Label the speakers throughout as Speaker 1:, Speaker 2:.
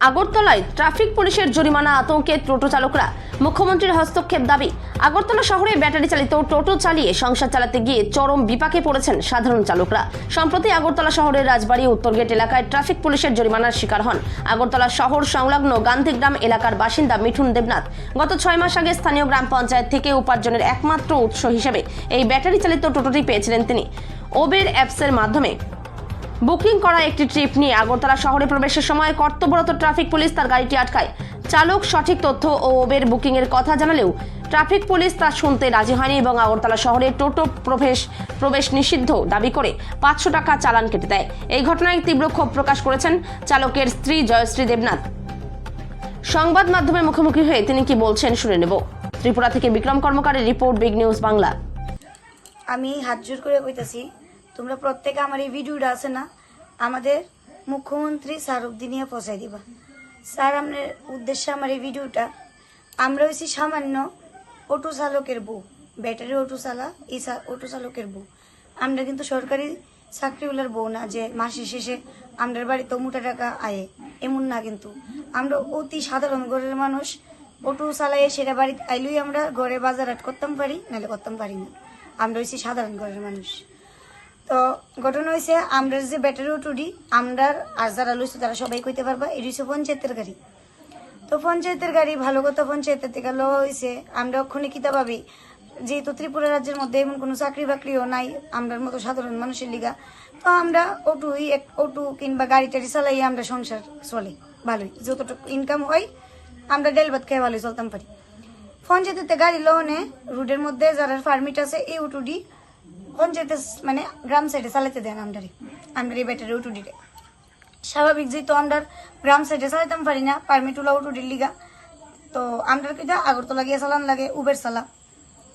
Speaker 1: আগরতলায় ট্রাফিক পুলিশের জরিমানা আতঙ্কে টোটো চালকরা। মুখ্যমন্ত্রীর হস্তক্ষেপ দাবি। আগরতলা শহরে ব্যাটারি চালিত টোটো চালিয়ে সংসার চালাতে গিয়ে চরম বিপাকে পড়েছেন সাধারণ চালকরা। সম্প্রতি আগরতলা শহরের রাজবাড়ী উত্তর গেট এলাকায় ট্রাফিক পুলিশের জরিমানার শিকার হন আগরতলা শহর সংলগ্ন গান্ধীগ্রাম এলাকার বাসিন্দা মিঠুন দেবনাথ। গত 6 মাস আগে স্থানীয় গ্রাম পঞ্চায়েত থেকে উপার্জনের একমাত্র উৎস হিসেবে এই ব্যাটারি চালিত টোটোটি পেয়েছিলেন তিনি। ওবের অ্যাপসের মাধ্যমে বুকিং করা একটি ট্রিপ নিয়ে আগরতলা শহরে প্রবেশের সময় কর্তব্যরত ট্রাফিক পুলিশ তার গাড়িটি আটকায়। চালক সঠিক তথ্য ও ওবের বুকিং এর কথা জানালেও ট্রাফিক পুলিশ তা শুনতে রাজি হয়নি এবং আগরতলা শহরে টোটো প্রবেশ নিষিদ্ধ দাবি করে 500 টাকা চালান কেটে দেয়। এই ঘটনায় তীব্র ক্ষোভ প্রকাশ করেছেন চালকের স্ত্রী জয়শ্রী দেবনাথ। সংবাদ মাধ্যমের মুখোমুখি হয়ে তিনি কি বলছেন শুনে নেব। ত্রিপুরা থেকে বিক্রম কর্মকারের রিপোর্ট, বিগ নিউজ বাংলা।
Speaker 2: আমি হাত জোর করে কইতাছি, তোমরা প্রত্যেকে আমার এই ভিডিওটা আছে না, আমাদের মুখ্যমন্ত্রী স্যার অব্দি নিয়ে পৌঁছাই দিবা। স্যার, আপনার উদ্দেশ্যে আমার এই ভিডিওটা, আমরা হয়েছি সামান্য অটো চালকের বউ, ব্যাটারি অটো চালা এই অটো চালকের বউ। আমরা কিন্তু সরকারি চাকরিওয়ালার বউ না যে মাসের শেষে আমাদের বাড়িতে মোটা টাকা আয়ে, এমন না। কিন্তু আমরা অতি সাধারণ ঘরের মানুষ, অটো চালাইয়ে সেটা বাড়িতে আইলেই আমরা ঘরে বাজার হাট করতাম পারি, নাহলে করতাম পারি না। আমরা হয়েছি সাধারণ ঘরের মানুষ। তো ঘটনা হয়েছে, আমরা যে ব্যাটারি অটোটি আমরা আর যারা লইছে তারা সবাই কইতে পারবা, এটি হচ্ছে পঞ্চায়েতের গাড়ি। তো পঞ্চায়েতের গাড়ি ভালো কথা, পঞ্চায়েতের থেকে লওয়া হয়েছে। আমরা ওখানে কিতা পাবি, যেহেতু ত্রিপুরা রাজ্যের মধ্যে এমন কোনো চাকরি বাকরিও নাই আমরার মতো সাধারণ মানুষের লিগা। তো আমরা অটো কিংবা গাড়ি টাড়ি চালাই আমরা সংসার চলে ভালোই, যতটুকু ইনকাম হয় আমরা ডাল ভাত খেয়ে ভালোই চলতাম পারি। পঞ্চায়েতের গাড়ি লোনে রোডের মধ্যে যারা পারমিট আছে এই অটোটি পঞ্চায়েতে মানে গ্রাম সাইডে চালাতে দেন আমরা এই ব্যাটারি অটোটিতে। স্বাভাবিক, যেহেতু আমরা গ্রাম সাইডে চালাতাম পারি না পারমিট ওলা অটোটির লিগা, তো আমরা কিটা আগরতলা গিয়ে চালান লাগে উবের চালা,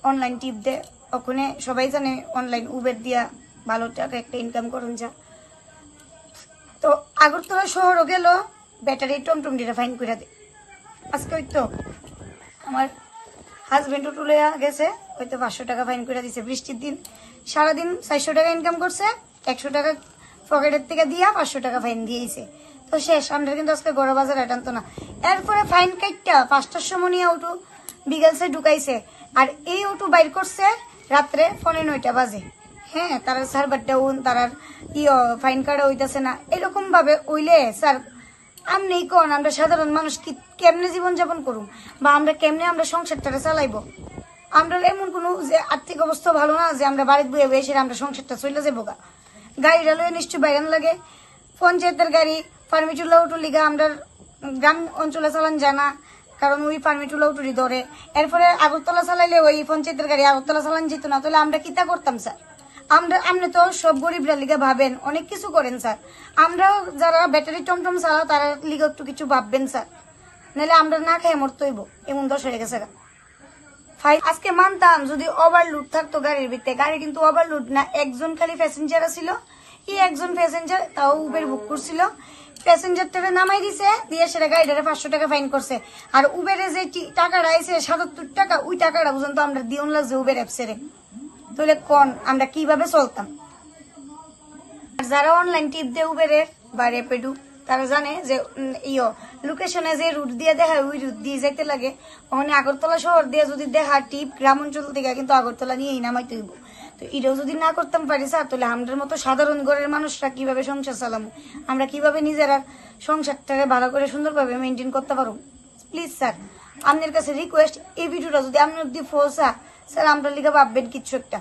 Speaker 2: অনলাইন টিপ দে। ওখানে সবাই জানে অনলাইন উবের দিয়া ভালো টাকা একটা ইনকাম করুন যা। তো আগরতলা শহরও গেল ব্যাটারি টমটম দিয়ে ফাইন করে দে। আজকে ওই তো আমার হাজবেন্ড অটো লইয়া গেছে, হয়তো 500 টাকা ফাইন করে দিছে। বৃষ্টির দিন সারাদিন 400 টাকা ইনকাম করছে, 100 টাকা পকেটের থেকে দিয়া 500 টাকা ফাইন দিয়েছে। তো শেষ, আমরা কিন্তু আজকে গড় বাজার আটানতো না। এরপরে ফাইন কাটটা 5টার সময় নিয়ে অটো বিকালসে ঢুকাইছে, আর এই অটো বাইর করছে রাত্রে 9:15 বাজে। হ্যাঁ, তারা সার্ভারটা তারার ফাইন কাটা হইতেছে না। এরকম ভাবে ওইলে স্যার আমনি কোন আমরা সাধারণ মানুষ কি কেমনে জীবনযাপন করুম, বা আমরা কেমনে আমরা সংসারটা চালাইবো? আমরা এমন কোনো যে আর্থিক অবস্থা ভালো না যে আমরা বাড়িতে বয়ে বসে আমরা সংসারটা চলে যাবো গা। গাড়িটা লয়ে নিশ্চয় বাইরান লাগে। পঞ্চায়েতের গাড়ি পারমিটুল্লা উঠু লিগা আমরা গ্রাম অঞ্চলে চালান জানা, কারণ ওই পারমিটুল্লা উঠুরি ধরে। এরপরে আগরতলা চালাইলে ওই পঞ্চায়েতের গাড়ি আগরতলা চালান যেত না, তাহলে আমরা কিতা করতাম স্যার? আপনি তো সব গরিবরা লিগা ভাবেন, অনেক কিছু করেন স্যার। আমরাও যারা ব্যাটারি টমটম চালা তারা লিগা একটু কিছু ভাববেন স্যার, নাহলে আমরা না খেয়ে মরতে হইব, এমন দশ হয়ে গেছে। আজকে মানতাম যদি ওভারলোড থাকতো গাড়ির ভিতরে, গাড়ি কিন্তু ওভারলোড না, একজন খালি প্যাসেঞ্জার ছিল। এই একজন প্যাসেঞ্জার তাও উবের বুক করছিল, প্যাসেঞ্জারটারে নামাই দিছে, দিয়ে সেটা গাড়িটারে 500 টাকা ফাইন করছে। আর উবেরে যে টাকাটা আইছে 77 টাকা, ওই টাকাটা পর্যন্ত আমরা দিওন লাগছে উবের অ্যাপসেরে। তাহলে কোন আমরা কিভাবে চলতাম? যারা অনলাইন টিপ দিয়ে উবেরের বা র্যাপিডো, তারা জানে যে লোকেশনে যে রুট দিয়ে দেখা ওই রুট দিয়ে যাইতে লাগে। ওখানে আগরতলা শহর দিয়ে যদি দেখা টিপ গ্রাম অঞ্চল থেকে, কিন্তু আগরতলা নিয়েই নামাইতে হইব। তো এটাও যদি না করতাম পারি স্যার, তাহলে আমাদের মতো সাধারণ ঘরের মানুষরা কিভাবে সংসার চালাম, আমরা কিভাবে নিজেরা সংসারটাকে ভালো করে সুন্দরভাবে মেনটেন করতে পারবো? প্লিজ স্যার, আপনার কাছে রিকোয়েস্ট, এই ভিডিওটা যদি আপনার অব্দি পৌঁছা স্যার, আমরা লিখে ভাববেন কিছু একটা।